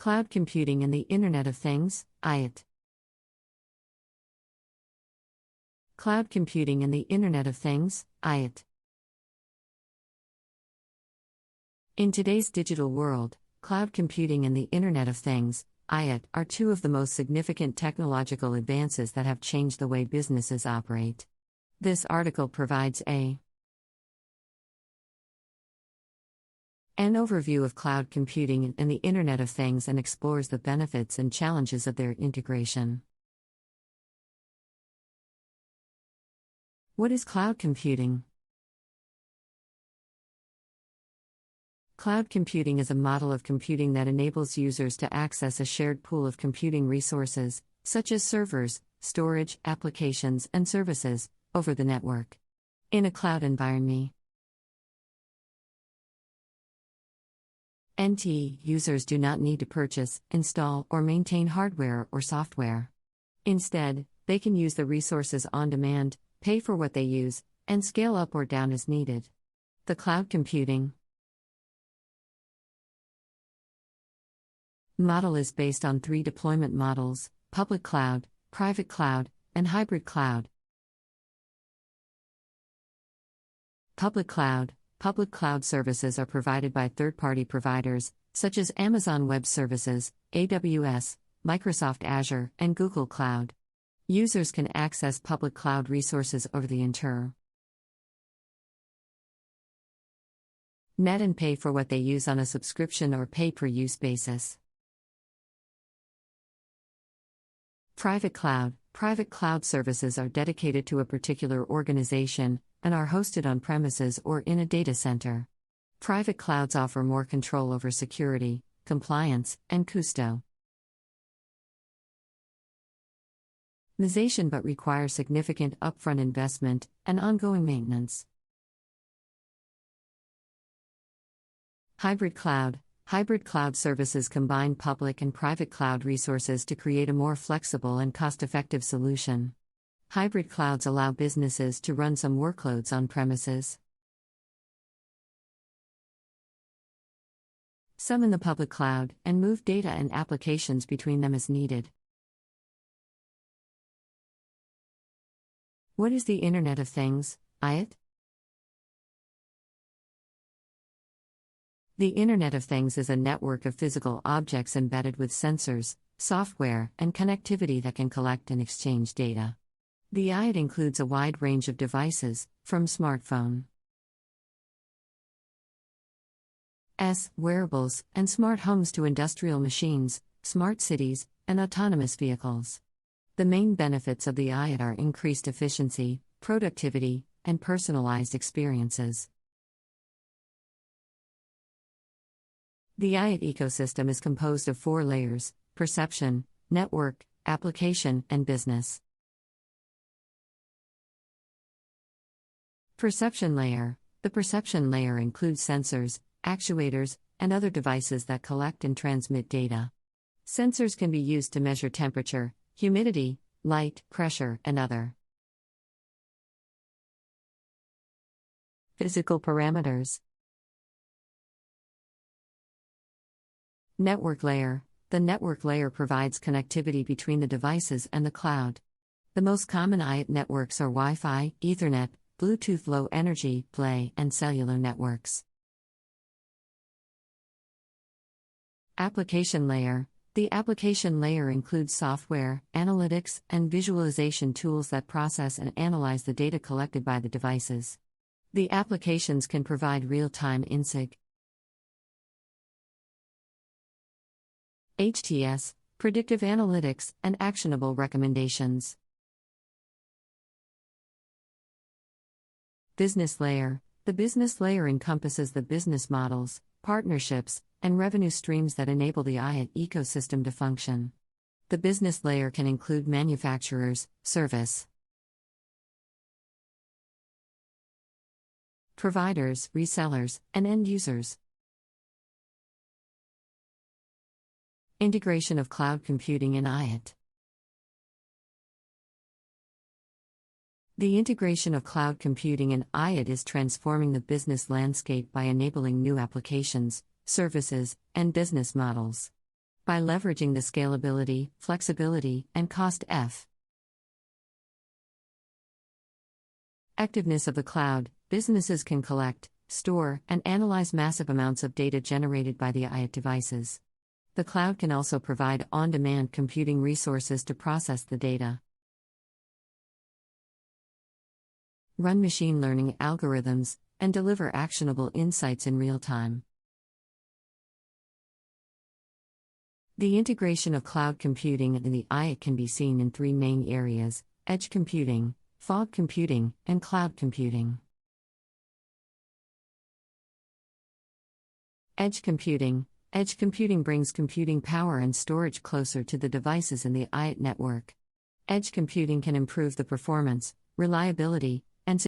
Cloud computing and the Internet of Things, IoT. Cloud computing and the Internet of Things, IoT. In today's digital world, cloud computing and the Internet of Things, IoT, are two of the most significant technological advances that have changed the way businesses operate. This article provides an overview of cloud computing and the Internet of Things and explores the benefits and challenges of their integration. What is cloud computing? Cloud computing is a model of computing that enables users to access a shared pool of computing resources, such as servers, storage, applications, and services, over the network. In a cloud environment, users do not need to purchase, install, or maintain hardware or software. Instead, they can use the resources on demand, pay for what they use, and scale up or down as needed. The cloud computing model is based on three deployment models: public cloud, private cloud, and hybrid cloud. Public cloud services are provided by third-party providers, such as Amazon Web Services, AWS, Microsoft Azure, and Google Cloud. Users can access public cloud resources over the internet and pay for what they use on a subscription or pay-per-use basis. Private cloud services are dedicated to a particular organization and are hosted on premises or in a data center. Private clouds offer more control over security, compliance, and custodianship, but require significant upfront investment and ongoing maintenance. Hybrid cloud services combine public and private cloud resources to create a more flexible and cost-effective solution. Hybrid clouds allow businesses to run some workloads on premises, some in the public cloud, and move data and applications between them as needed. What is the Internet of Things, IoT? The Internet of Things is a network of physical objects embedded with sensors, software, and connectivity that can collect and exchange data. The IoT includes a wide range of devices, from smartphone, wearables, and smart homes to industrial machines, smart cities, and autonomous vehicles. The main benefits of the IoT are increased efficiency, productivity, and personalized experiences. The IoT ecosystem is composed of 4 layers: perception, network, application, and business. Perception layer. The perception layer includes sensors, actuators, and other devices that collect and transmit data. Sensors can be used to measure temperature, humidity, light, pressure, and other physical parameters. Network layer. The network layer provides connectivity between the devices and the cloud. The most common IoT networks are Wi-Fi, Ethernet, Bluetooth Low Energy, BLE, and cellular networks. Application layer. The application layer includes software, analytics, and visualization tools that process and analyze the data collected by the devices. The applications can provide real-time insights, HTS, predictive analytics, and actionable recommendations. Business layer. The business layer encompasses the business models, partnerships, and revenue streams that enable the IoT ecosystem to function. The business layer can include manufacturers, service providers, resellers, and end users. Integration of cloud computing in IoT. The integration of cloud computing in IoT is transforming the business landscape by enabling new applications, services, and business models. by leveraging the scalability, flexibility, and cost effectiveness of the cloud. Businesses can collect, store, and analyze massive amounts of data generated by the IoT devices. The cloud can also provide on-demand computing resources to process the data. Run machine learning algorithms, and deliver actionable insights in real time. The integration of cloud computing and the IoT can be seen in three main areas: edge computing, fog computing, and cloud computing. Edge computing. Edge computing brings computing power and storage closer to the devices in the IoT network. Edge computing can improve the performance, reliability,